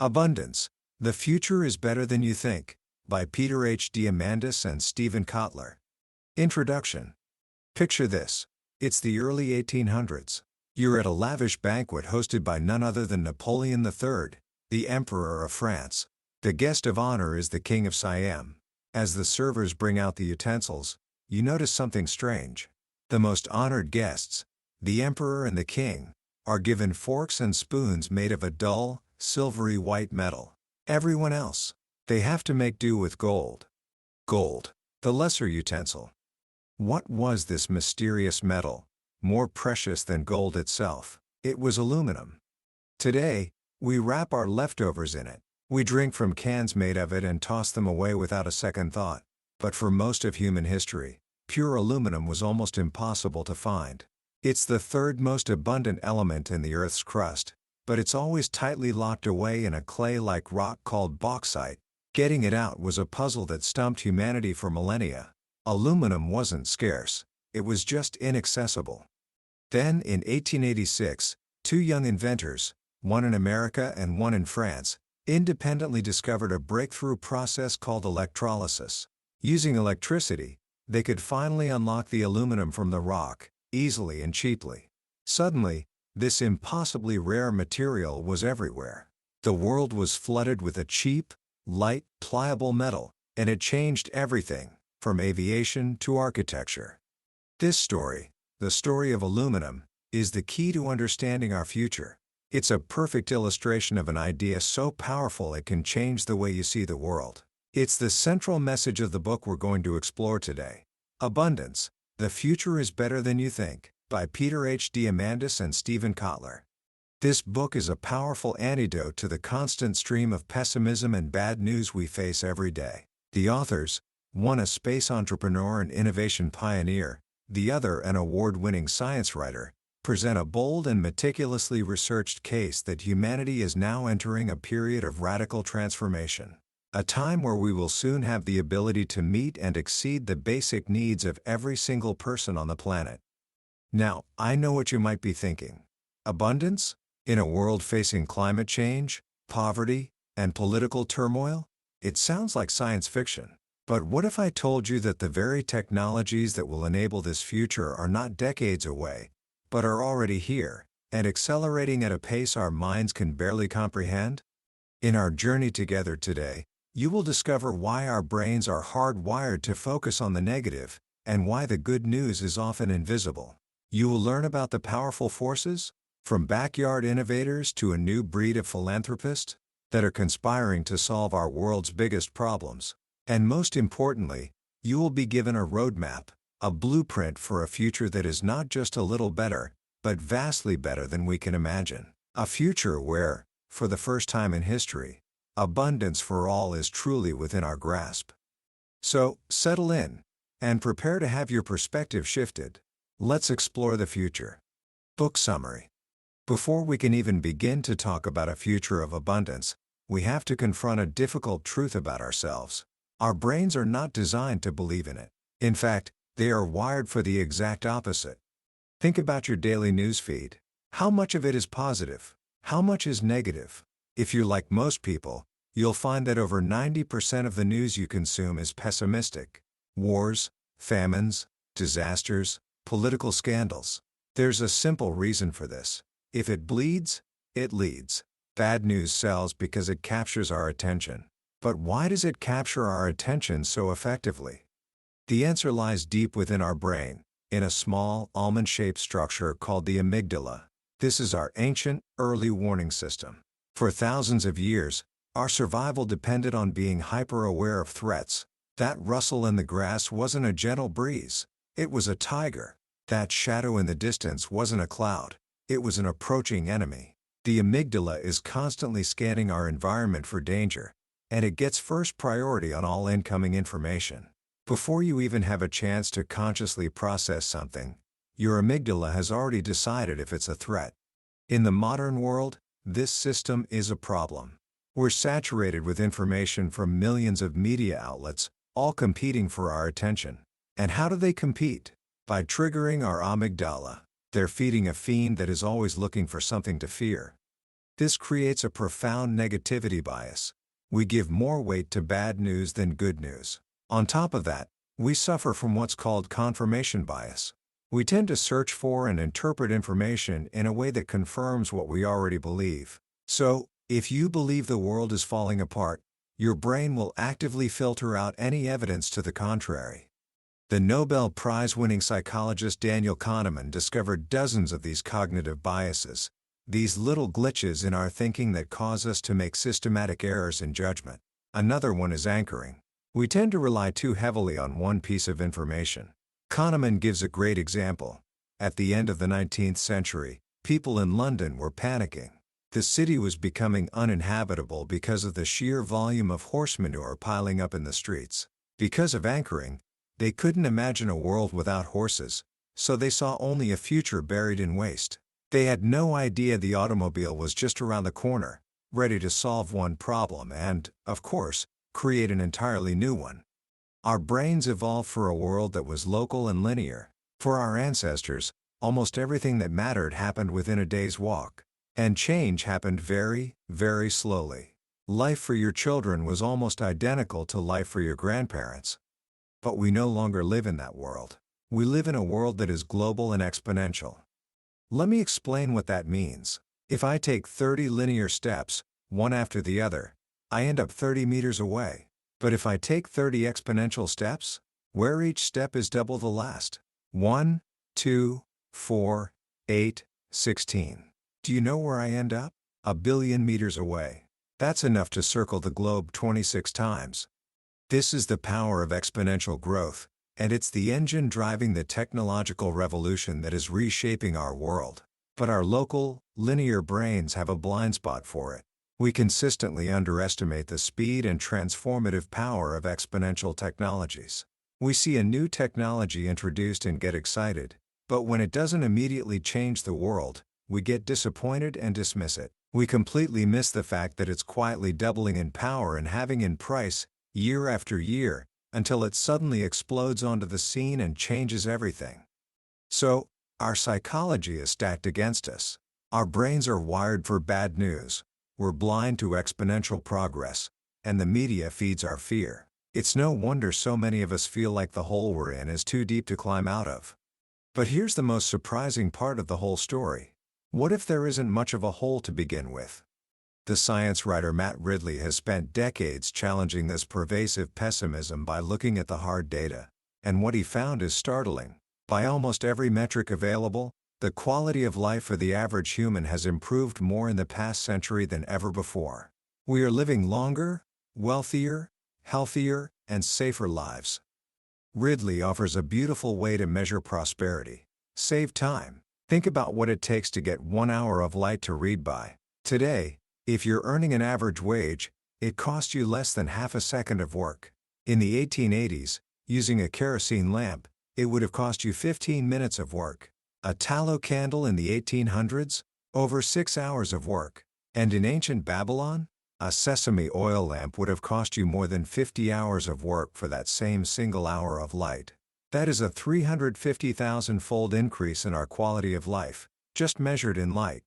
Abundance. The Future is Better Than You Think, by Peter H. Diamandis and Stephen Kotler. Introduction. Picture this. It's the early 1800s. You're at a lavish banquet hosted by none other than Napoleon III, the Emperor of France. The guest of honor is the King of Siam. As the servers bring out the utensils, you notice something strange. The most honored guests, the Emperor and the King, are given forks and spoons made of a dull, silvery white metal. Everyone else, they have to make do with gold. Gold, the lesser utensil. What was this mysterious metal, more precious than gold itself? It was aluminum. Today, we wrap our leftovers in it. We drink from cans made of it and toss them away without a second thought. But for most of human history, pure aluminum was almost impossible to find. It's the third most abundant element in the Earth's crust, but it's always tightly locked away in a clay-like rock called bauxite. Getting it out was a puzzle that stumped humanity for millennia. Aluminum wasn't scarce, it was just inaccessible. Then, in 1886, two young inventors, one in America and one in France, independently discovered a breakthrough process called electrolysis. Using electricity, they could finally unlock the aluminum from the rock, easily and cheaply. Suddenly, this impossibly rare material was everywhere. The world was flooded with a cheap, light, pliable metal, and it changed everything, from aviation to architecture. This story, the story of aluminum, is the key to understanding our future. It's a perfect illustration of an idea so powerful it can change the way you see the world. It's the central message of the book we're going to explore today. Abundance. The Future is Better Than You Think, by Peter H. Diamandis and Stephen Kotler. This book is a powerful antidote to the constant stream of pessimism and bad news we face every day. The authors, one a space entrepreneur and innovation pioneer, the other an award-winning science writer, present a bold and meticulously researched case that humanity is now entering a period of radical transformation. A time where we will soon have the ability to meet and exceed the basic needs of every single person on the planet. Now, I know what you might be thinking. Abundance? In a world facing climate change, poverty, and political turmoil? It sounds like science fiction. But what if I told you that the very technologies that will enable this future are not decades away, but are already here, and accelerating at a pace our minds can barely comprehend? In our journey together today, you will discover why our brains are hardwired to focus on the negative, and why the good news is often invisible. You will learn about the powerful forces, from backyard innovators to a new breed of philanthropists, that are conspiring to solve our world's biggest problems. And most importantly, you will be given a roadmap, a blueprint for a future that is not just a little better, but vastly better than we can imagine. A future where, for the first time in history, abundance for all is truly within our grasp. So, settle in, and prepare to have your perspective shifted. Let's explore the future. Book summary. Before we can even begin to talk about a future of abundance, we have to confront a difficult truth about ourselves. Our brains are not designed to believe in it. In fact, they are wired for the exact opposite. Think about your daily news feed. How much of it is positive? How much is negative? If you're like most people, you'll find that over 90% of the news you consume is pessimistic. Wars, famines, disasters, political scandals. There's a simple reason for this. If it bleeds, it leads. Bad news sells because it captures our attention. But why does it capture our attention so effectively? The answer lies deep within our brain, in a small, almond-shaped structure called the amygdala. This is our ancient, early warning system. For thousands of years, our survival depended on being hyper-aware of threats. That rustle in the grass wasn't a gentle breeze. It was a tiger. That shadow in the distance wasn't a cloud. It was an approaching enemy. The amygdala is constantly scanning our environment for danger, and it gets first priority on all incoming information. Before you even have a chance to consciously process something, your amygdala has already decided if it's a threat. In the modern world, this system is a problem. We're saturated with information from millions of media outlets, all competing for our attention. And how do they compete? By triggering our amygdala. They're feeding a fiend that is always looking for something to fear. This creates a profound negativity bias. We give more weight to bad news than good news. On top of that, we suffer from what's called confirmation bias. We tend to search for and interpret information in a way that confirms what we already believe. So, if you believe the world is falling apart, your brain will actively filter out any evidence to the contrary. The Nobel Prize-winning psychologist Daniel Kahneman discovered dozens of these cognitive biases, these little glitches in our thinking that cause us to make systematic errors in judgment. Another one is anchoring. We tend to rely too heavily on one piece of information. Kahneman gives a great example. At the end of the 19th century, people in London were panicking. The city was becoming uninhabitable because of the sheer volume of horse manure piling up in the streets. Because of anchoring, they couldn't imagine a world without horses, so they saw only a future buried in waste. They had no idea the automobile was just around the corner, ready to solve one problem and, of course, create an entirely new one. Our brains evolved for a world that was local and linear. For our ancestors, almost everything that mattered happened within a day's walk. And change happened very, very slowly. Life for your children was almost identical to life for your grandparents. But we no longer live in that world. We live in a world that is global and exponential. Let me explain what that means. If I take 30 linear steps, one after the other, I end up 30 meters away. But if I take 30 exponential steps, where each step is double the last. 1, 2, 4, 8, 16. Do you know where I end up? A billion meters away. That's enough to circle the globe 26 times. This is the power of exponential growth, and it's the engine driving the technological revolution that is reshaping our world. But our local, linear brains have a blind spot for it. We consistently underestimate the speed and transformative power of exponential technologies. We see a new technology introduced and get excited, but when it doesn't immediately change the world, we get disappointed and dismiss it. We completely miss the fact that it's quietly doubling in power and halving in price, year after year, until it suddenly explodes onto the scene and changes everything. So, our psychology is stacked against us. Our brains are wired for bad news. We're blind to exponential progress, and the media feeds our fear. It's no wonder so many of us feel like the hole we're in is too deep to climb out of. But here's the most surprising part of the whole story. What if there isn't much of a hole to begin with? The science writer Matt Ridley has spent decades challenging this pervasive pessimism by looking at the hard data, and what he found is startling. By almost every metric available, the quality of life for the average human has improved more in the past century than ever before. We are living longer, wealthier, healthier, and safer lives. Ridley offers a beautiful way to measure prosperity. Save time. Think about what it takes to get 1 hour of light to read by. Today, if you're earning an average wage, it costs you less than half a second of work. In the 1880s, using a kerosene lamp, it would have cost you 15 minutes of work. A tallow candle in the 1800s, over 6 hours of work. And in ancient Babylon, a sesame oil lamp would have cost you more than 50 hours of work for that same single hour of light. That is a 350,000-fold increase in our quality of life, just measured in light.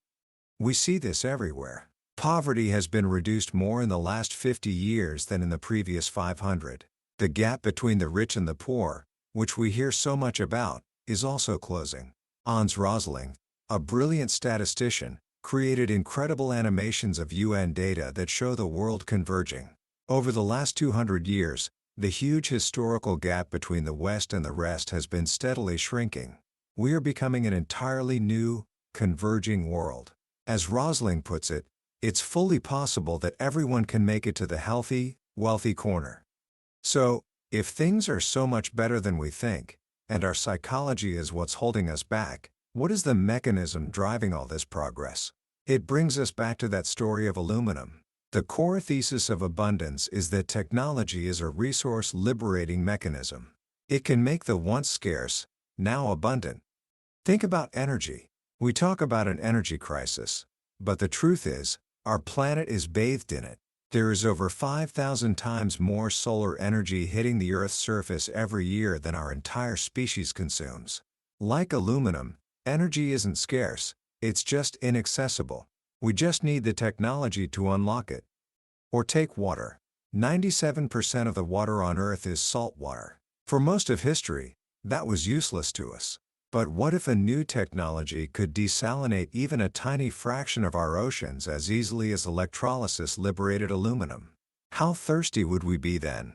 We see this everywhere. Poverty has been reduced more in the last 50 years than in the previous 500. The gap between the rich and the poor, which we hear so much about, is also closing. Hans Rosling, a brilliant statistician, created incredible animations of UN data that show the world converging. Over the last 200 years, the huge historical gap between the West and the rest has been steadily shrinking. We are becoming an entirely new, converging world. As Rosling puts it, it's fully possible that everyone can make it to the healthy, wealthy corner. So, if things are so much better than we think, and our psychology is what's holding us back, what is the mechanism driving all this progress? It brings us back to that story of aluminum. The core thesis of abundance is that technology is a resource-liberating mechanism. It can make the once scarce, now abundant. Think about energy. We talk about an energy crisis, but the truth is, our planet is bathed in it. There is over 5,000 times more solar energy hitting the Earth's surface every year than our entire species consumes. Like aluminum, energy isn't scarce, it's just inaccessible. We just need the technology to unlock it. Or take water. 97% of the water on Earth is salt water. For most of history, that was useless to us. But what if a new technology could desalinate even a tiny fraction of our oceans as easily as electrolysis liberated aluminum? How thirsty would we be then?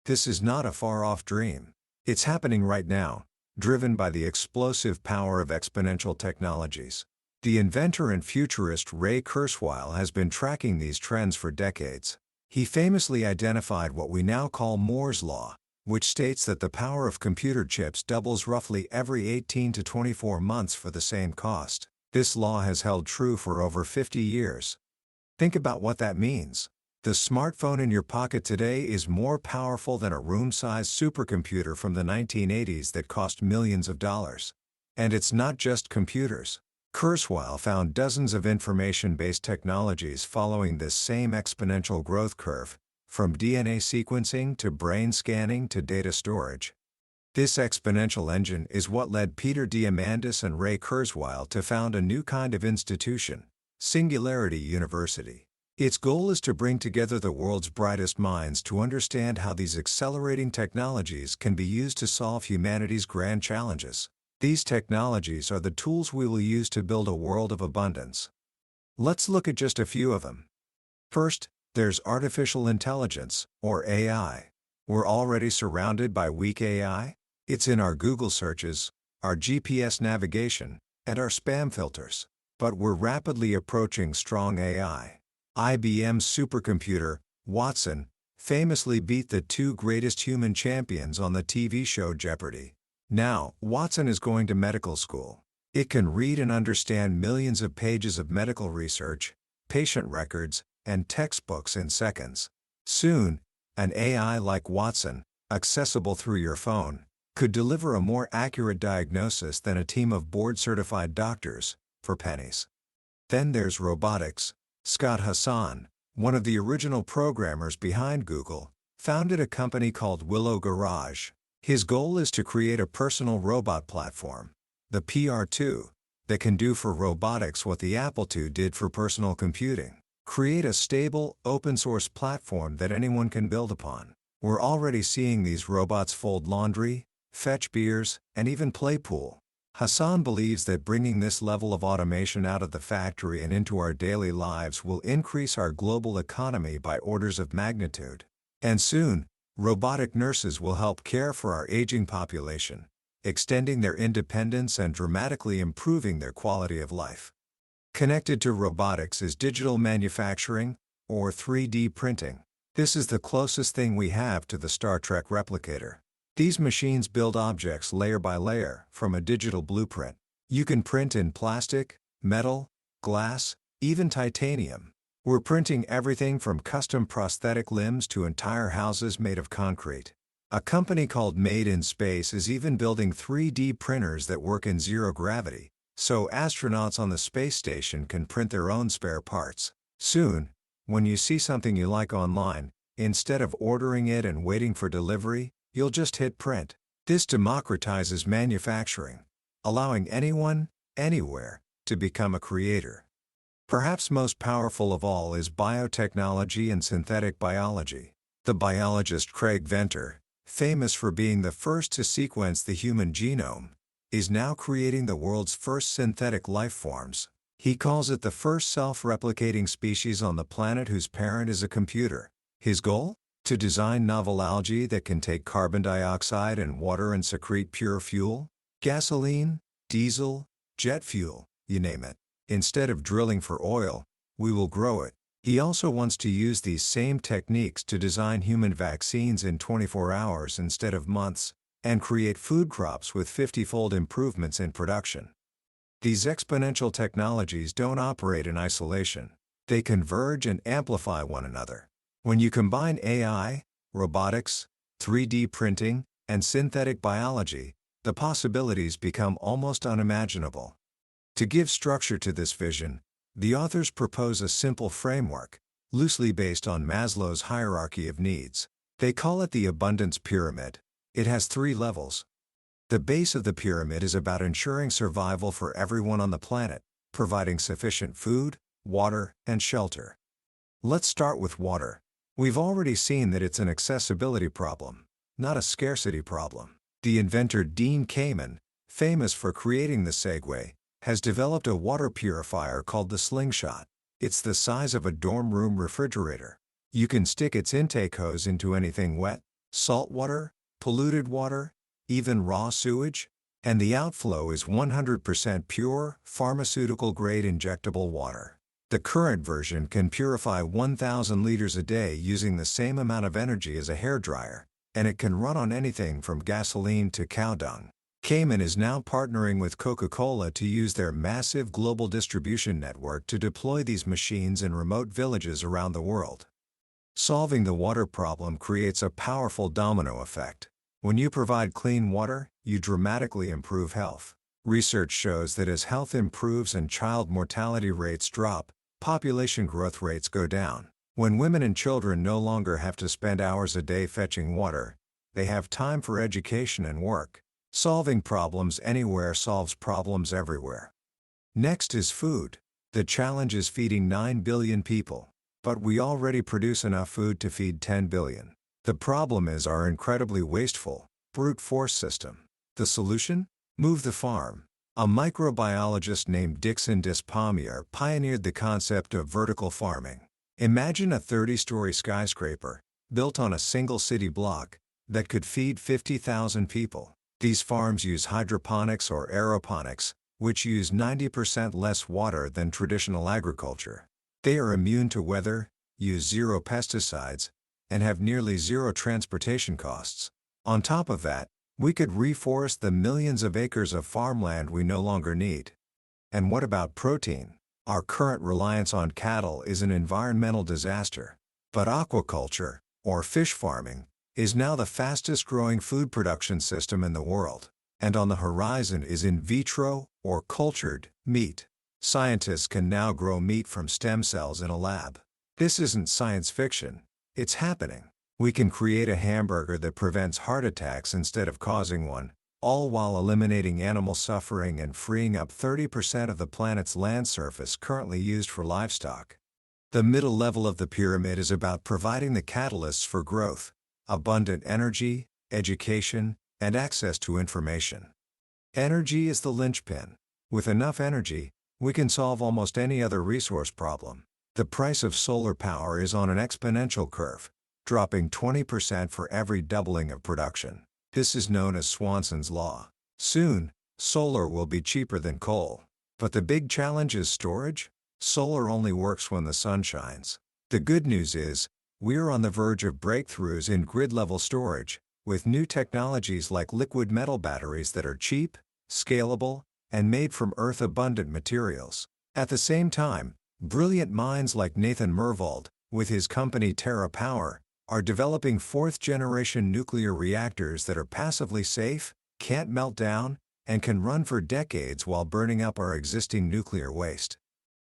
This is not a far-off dream. It's happening right now, driven by the explosive power of exponential technologies. The inventor and futurist Ray Kurzweil has been tracking these trends for decades. He famously identified what we now call Moore's Law, which states that the power of computer chips doubles roughly every 18 to 24 months for the same cost. This law has held true for over 50 years. Think about what that means. The smartphone in your pocket today is more powerful than a room-sized supercomputer from the 1980s that cost millions of dollars. And it's not just computers. Kurzweil found dozens of information-based technologies following this same exponential growth curve, from DNA sequencing to brain scanning to data storage. This exponential engine is what led Peter Diamandis and Ray Kurzweil to found a new kind of institution, Singularity University. Its goal is to bring together the world's brightest minds to understand how these accelerating technologies can be used to solve humanity's grand challenges. These technologies are the tools we will use to build a world of abundance. Let's look at just a few of them. First, there's artificial intelligence, or AI. We're already surrounded by weak AI. It's in our Google searches, our GPS navigation, and our spam filters. But we're rapidly approaching strong AI. IBM's supercomputer, Watson, famously beat the two greatest human champions on the TV show Jeopardy! Now, Watson is going to medical school. It can read and understand millions of pages of medical research, patient records, and textbooks in seconds. Soon, an AI like Watson, accessible through your phone, could deliver a more accurate diagnosis than a team of board-certified doctors, for pennies. Then there's robotics. Scott Hassan, one of the original programmers behind Google, founded a company called Willow Garage. His goal is to create a personal robot platform, the PR2, that can do for robotics what the Apple II did for personal computing. Create a stable, open-source platform that anyone can build upon. We're already seeing these robots fold laundry, fetch beers, and even play pool. Hassan believes that bringing this level of automation out of the factory and into our daily lives will increase our global economy by orders of magnitude. And soon, robotic nurses will help care for our aging population, extending their independence and dramatically improving their quality of life. Connected to robotics is digital manufacturing, or 3D printing. This is the closest thing we have to the Star Trek replicator. These machines build objects layer by layer from a digital blueprint. You can print in plastic, metal, glass, even titanium. We're printing everything from custom prosthetic limbs to entire houses made of concrete. A company called Made in Space is even building 3D printers that work in zero gravity, so astronauts on the space station can print their own spare parts. Soon, when you see something you like online, instead of ordering it and waiting for delivery, you'll just hit print. This democratizes manufacturing, allowing anyone, anywhere, to become a creator. Perhaps most powerful of all is biotechnology and synthetic biology. The biologist Craig Venter, famous for being the first to sequence the human genome, is now creating the world's first synthetic life forms. He calls it the first self-replicating species on the planet whose parent is a computer. His goal? To design novel algae that can take carbon dioxide and water and secrete pure fuel, gasoline, diesel, jet fuel, you name it. Instead of drilling for oil, we will grow it. He also wants to use these same techniques to design human vaccines in 24 hours instead of months, and create food crops with 50-fold improvements in production. These exponential technologies don't operate in isolation. They converge and amplify one another. When you combine AI, robotics, 3D printing, and synthetic biology, the possibilities become almost unimaginable. To give structure to this vision, the authors propose a simple framework, loosely based on Maslow's hierarchy of needs. They call it the abundance pyramid. It has 3 levels. The base of the pyramid is about ensuring survival for everyone on the planet, providing sufficient food, water, and shelter. Let's start with water. We've already seen that it's an accessibility problem, not a scarcity problem. The inventor Dean Kamen, famous for creating the Segway, has developed a water purifier called the Slingshot. It's the size of a dorm room refrigerator. You can stick its intake hose into anything wet, salt water, polluted water, even raw sewage, and the outflow is 100% pure, pharmaceutical-grade injectable water. The current version can purify 1,000 liters a day using the same amount of energy as a hairdryer, and it can run on anything from gasoline to cow dung. Kamen is now partnering with Coca-Cola to use their massive global distribution network to deploy these machines in remote villages around the world. Solving the water problem creates a powerful domino effect. When you provide clean water, you dramatically improve health. Research shows that as health improves and child mortality rates drop, population growth rates go down. When women and children no longer have to spend hours a day fetching water, they have time for education and work. Solving problems anywhere solves problems everywhere. Next is food. The challenge is feeding 9 billion people, but we already produce enough food to feed 10 billion. The problem is our incredibly wasteful, brute force system. The solution? Move the farm. A microbiologist named Dixon Despommier pioneered the concept of vertical farming. Imagine a 30-story skyscraper, built on a single city block, that could feed 50,000 people. These farms use hydroponics or aeroponics, which use 90% less water than traditional agriculture. They are immune to weather, use zero pesticides, and have nearly zero transportation costs. On top of that, we could reforest the millions of acres of farmland we no longer need. And what about protein? Our current reliance on cattle is an environmental disaster. But aquaculture, or fish farming, is now the fastest-growing food production system in the world. And on the horizon is in vitro, or cultured, meat. Scientists can now grow meat from stem cells in a lab. This isn't science fiction. It's happening. We can create a hamburger that prevents heart attacks instead of causing one, all while eliminating animal suffering and freeing up 30% of the planet's land surface currently used for livestock. The middle level of the pyramid is about providing the catalysts for growth: abundant energy, education, and access to information. Energy is the linchpin. With enough energy, we can solve almost any other resource problem. The price of solar power is on an exponential curve, dropping 20% for every doubling of production. This is known as Swanson's law. Soon, solar will be cheaper than coal. But the big challenge is storage. Solar only works when the sun shines. The good news is, we're on the verge of breakthroughs in grid-level storage, with new technologies like liquid metal batteries that are cheap, scalable, and made from earth-abundant materials. At the same time, brilliant minds like Nathan Myhrvold, with his company TerraPower, are developing fourth-generation nuclear reactors that are passively safe, can't melt down, and can run for decades while burning up our existing nuclear waste.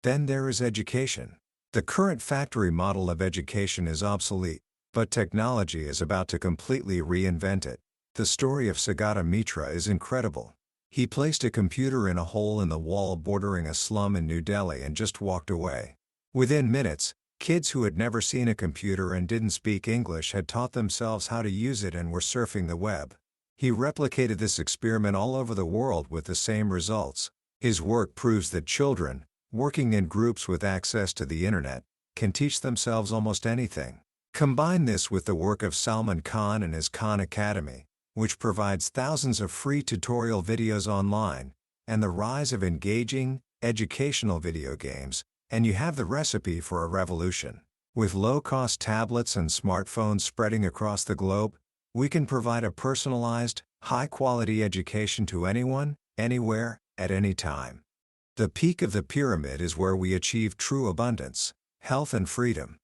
Then there is education. The current factory model of education is obsolete, but technology is about to completely reinvent it. The story of Sagata Mitra is incredible. He placed a computer in a hole in the wall bordering a slum in New Delhi and just walked away. Within minutes, kids who had never seen a computer and didn't speak English had taught themselves how to use it and were surfing the web. He replicated this experiment all over the world with the same results. His work proves that children, working in groups with access to the internet, can teach themselves almost anything. Combine this with the work of Salman Khan and his Khan Academy, which provides thousands of free tutorial videos online, and the rise of engaging, educational video games, and you have the recipe for a revolution. With low-cost tablets and smartphones spreading across the globe, we can provide a personalized, high-quality education to anyone, anywhere, at any time. The peak of the pyramid is where we achieve true abundance, health and freedom.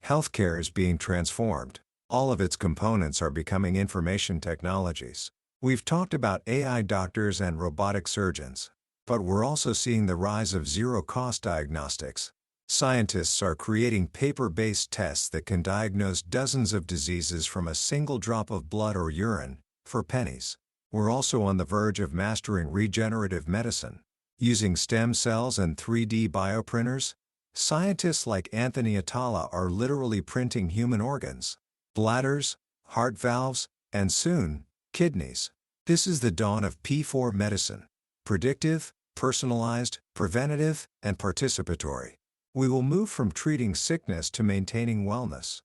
Healthcare is being transformed. All of its components are becoming information technologies. We've talked about AI doctors and robotic surgeons, but we're also seeing the rise of zero-cost diagnostics. Scientists are creating paper-based tests that can diagnose dozens of diseases from a single drop of blood or urine, for pennies. We're also on the verge of mastering regenerative medicine. Using stem cells and 3D bioprinters, Scientists like Anthony Atala are literally printing human organs, bladders, heart valves, and soon, kidneys. This is the dawn of P4 medicine: predictive, personalized, preventative, and participatory. We will move from treating sickness to maintaining wellness.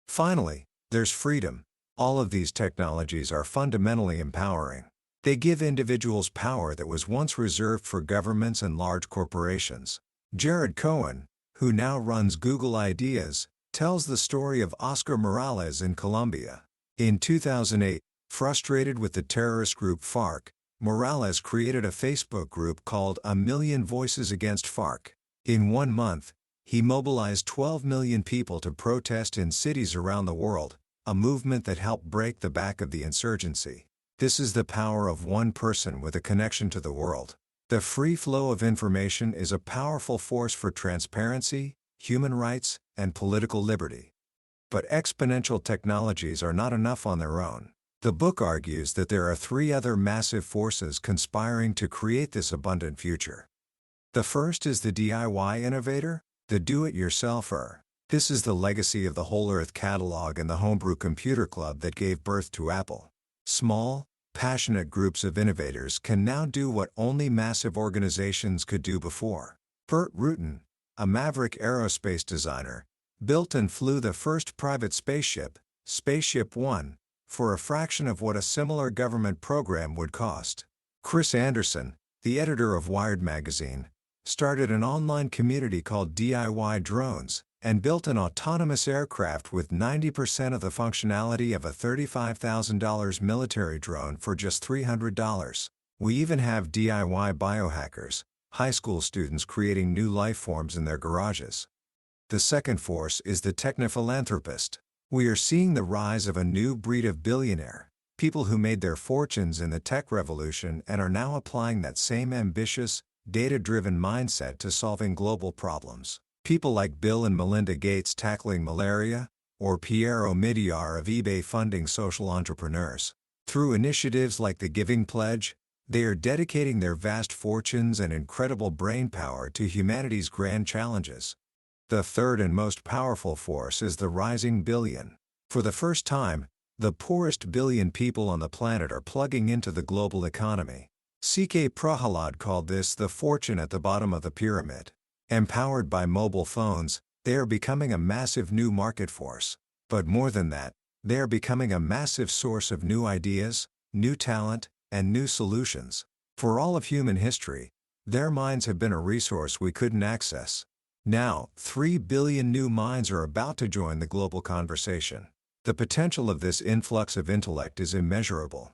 Finally, there's freedom. All of these technologies are fundamentally empowering. They give individuals power that was once reserved for governments and large corporations. Jared Cohen, who now runs Google Ideas, tells the story of Oscar Morales in Colombia. In 2008, frustrated with the terrorist group FARC, Morales created a Facebook group called A Million Voices Against FARC. In 1 month, he mobilized 12 million people to protest in cities around the world, a movement that helped break the back of the insurgency. This is the power of one person with a connection to the world. The free flow of information is a powerful force for transparency, human rights, and political liberty. But exponential technologies are not enough on their own. The book argues that there are 3 other massive forces conspiring to create this abundant future. The first is the DIY innovator, the do-it-yourselfer. This is the legacy of the Whole Earth Catalog and the Homebrew Computer Club that gave birth to Apple. Small, passionate groups of innovators can now do what only massive organizations could do before. Burt Rutan, a maverick aerospace designer, built and flew the first private spaceship, Spaceship One, for a fraction of what a similar government program would cost. Chris Anderson, the editor of Wired magazine, started an online community called DIY Drones, and built an autonomous aircraft with 90% of the functionality of a $35,000 military drone for just $300. We even have DIY biohackers, high school students creating new life forms in their garages. The second force is the techno-philanthropist. We are seeing the rise of a new breed of billionaire, people who made their fortunes in the tech revolution and are now applying that same ambitious, data-driven mindset to solving global problems. People like Bill and Melinda Gates tackling malaria, or Pierre Omidyar of eBay funding social entrepreneurs. Through initiatives like the Giving Pledge, they are dedicating their vast fortunes and incredible brainpower to humanity's grand challenges. The third and most powerful force is the rising billion. For the first time, the poorest billion people on the planet are plugging into the global economy. C.K. Prahalad called this the fortune at the bottom of the pyramid. Empowered by mobile phones, they are becoming a massive new market force. But more than that, they are becoming a massive source of new ideas, new talent, and new solutions. For all of human history, their minds have been a resource we couldn't access. Now, 3 billion new minds are about to join the global conversation. The potential of this influx of intellect is immeasurable.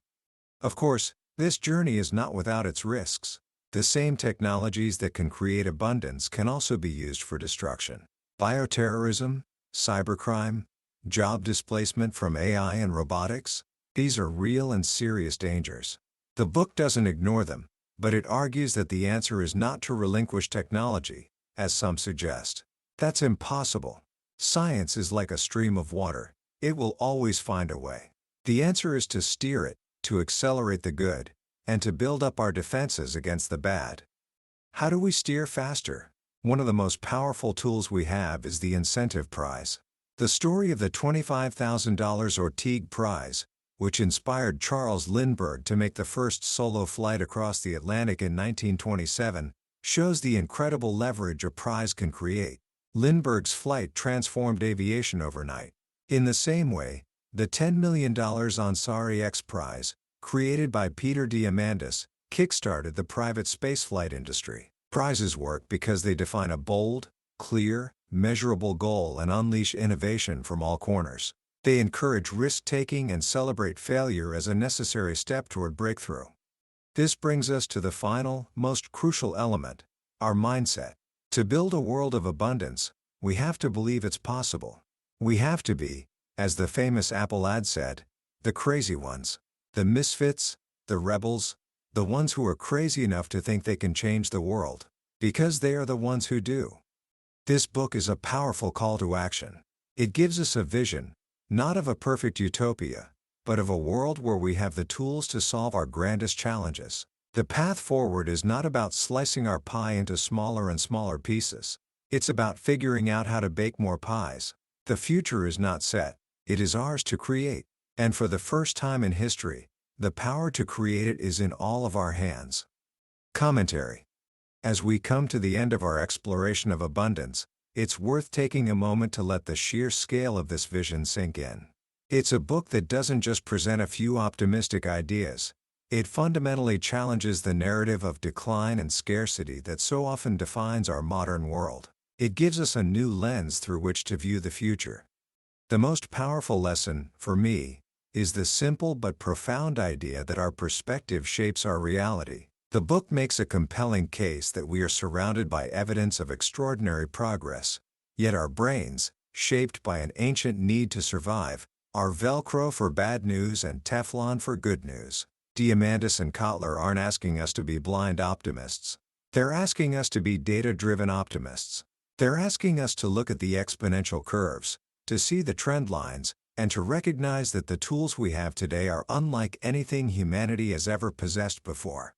Of course, this journey is not without its risks. The same technologies that can create abundance can also be used for destruction. Bioterrorism, cybercrime, job displacement from AI and robotics, these are real and serious dangers. The book doesn't ignore them, but it argues that the answer is not to relinquish technology, as some suggest. That's impossible. Science is like a stream of water. It will always find a way. The answer is to steer it, to accelerate the good, and to build up our defenses against the bad. How do we steer faster? One of the most powerful tools we have is the incentive prize. The story of the $25,000 Orteig Prize, which inspired Charles Lindbergh to make the first solo flight across the Atlantic in 1927, shows the incredible leverage a prize can create. Lindbergh's flight transformed aviation overnight. In the same way, the $10 million Ansari X Prize, created by Peter Diamandis, kickstarted the private spaceflight industry. Prizes work because they define a bold, clear, measurable goal and unleash innovation from all corners. They encourage risk-taking and celebrate failure as a necessary step toward breakthrough. This brings us to the final, most crucial element: our mindset. To build a world of abundance, we have to believe it's possible. We have to be, as the famous Apple ad said, the crazy ones, the misfits, the rebels, the ones who are crazy enough to think they can change the world, because they are the ones who do. This book is a powerful call to action. It gives us a vision, not of a perfect utopia, but of a world where we have the tools to solve our grandest challenges. The path forward is not about slicing our pie into smaller and smaller pieces. It's about figuring out how to bake more pies. The future is not set, it is ours to create. And for the first time in history, the power to create it is in all of our hands. Commentary. As we come to the end of our exploration of abundance, it's worth taking a moment to let the sheer scale of this vision sink in. It's a book that doesn't just present a few optimistic ideas, it fundamentally challenges the narrative of decline and scarcity that so often defines our modern world. It gives us a new lens through which to view the future. The most powerful lesson, for me, is the simple but profound idea that our perspective shapes our reality. The book makes a compelling case that we are surrounded by evidence of extraordinary progress, yet our brains, shaped by an ancient need to survive, are Velcro for bad news and Teflon for good news. Diamandis and Kotler aren't asking us to be blind optimists. They're asking us to be data-driven optimists. They're asking us to look at the exponential curves, to see the trend lines, and to recognize that the tools we have today are unlike anything humanity has ever possessed before.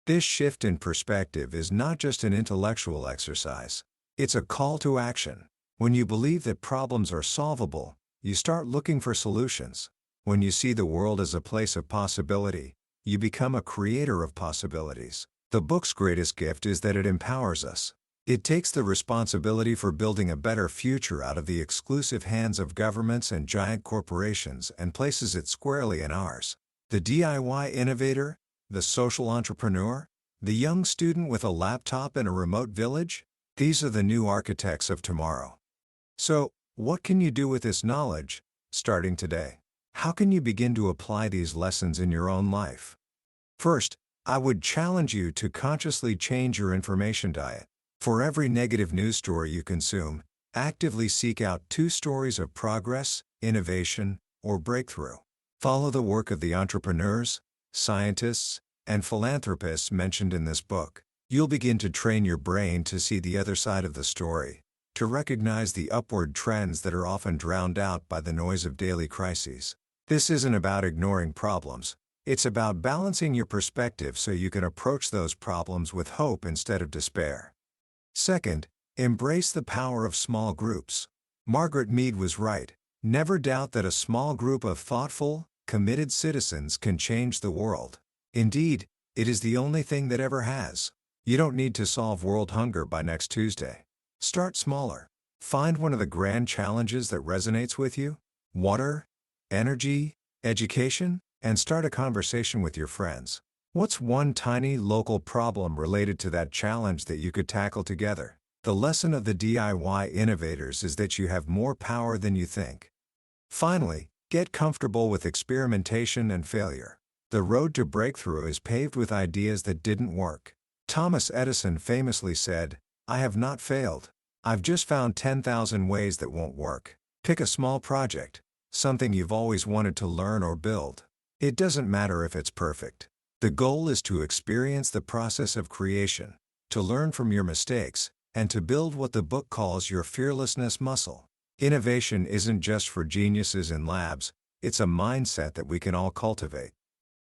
This shift in perspective is not just an intellectual exercise. It's a call to action. When you believe that problems are solvable, you start looking for solutions. When you see the world as a place of possibility, you become a creator of possibilities. The book's greatest gift is that it empowers us. It takes the responsibility for building a better future out of the exclusive hands of governments and giant corporations and places it squarely in ours. The DIY innovator, the social entrepreneur, the young student with a laptop in a remote village, these are the new architects of tomorrow. So, what can you do with this knowledge, starting today? How can you begin to apply these lessons in your own life? First, I would challenge you to consciously change your information diet. For every negative news story you consume, actively seek out 2 stories of progress, innovation, or breakthrough. Follow the work of the entrepreneurs, scientists, and philanthropists mentioned in this book. You'll begin to train your brain to see the other side of the story, to recognize the upward trends that are often drowned out by the noise of daily crises. This isn't about ignoring problems. It's about balancing your perspective so you can approach those problems with hope instead of despair. Second, embrace the power of small groups. Margaret Mead was right. Never doubt that a small group of thoughtful, committed citizens can change the world. Indeed, it is the only thing that ever has. You don't need to solve world hunger by next Tuesday. Start smaller. Find one of the grand challenges that resonates with you: water, energy, education, and start a conversation with your friends. What's one tiny local problem related to that challenge that you could tackle together? The lesson of the DIY innovators is that you have more power than you think. Finally, get comfortable with experimentation and failure. The road to breakthrough is paved with ideas that didn't work. Thomas Edison famously said, "I have not failed. I've just found 10,000 ways that won't work." Pick a small project, something you've always wanted to learn or build. It doesn't matter if it's perfect. The goal is to experience the process of creation, to learn from your mistakes, and to build what the book calls your fearlessness muscle. Innovation isn't just for geniuses in labs, it's a mindset that we can all cultivate.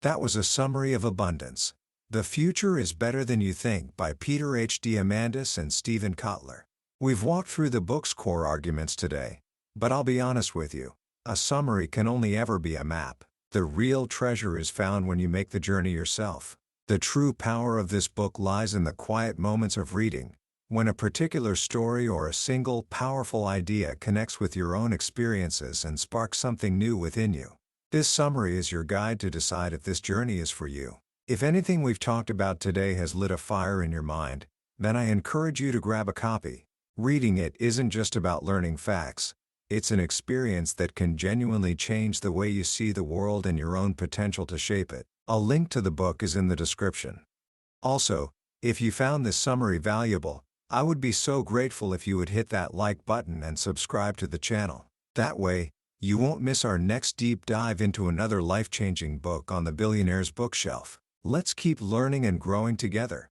That was a summary of Abundance. The Future is Better Than You Think by Peter H. Diamandis and Stephen Kotler. We've walked through the book's core arguments today, but I'll be honest with you, a summary can only ever be a map. The real treasure is found when you make the journey yourself. The true power of this book lies in the quiet moments of reading, when a particular story or a single powerful idea connects with your own experiences and sparks something new within you. This summary is your guide to decide if this journey is for you. If anything we've talked about today has lit a fire in your mind, then I encourage you to grab a copy. Reading it isn't just about learning facts. It's an experience that can genuinely change the way you see the world and your own potential to shape it. A link to the book is in the description. Also, if you found this summary valuable, I would be so grateful if you would hit that like button and subscribe to the channel. That way, you won't miss our next deep dive into another life-changing book on the billionaire's bookshelf. Let's keep learning and growing together.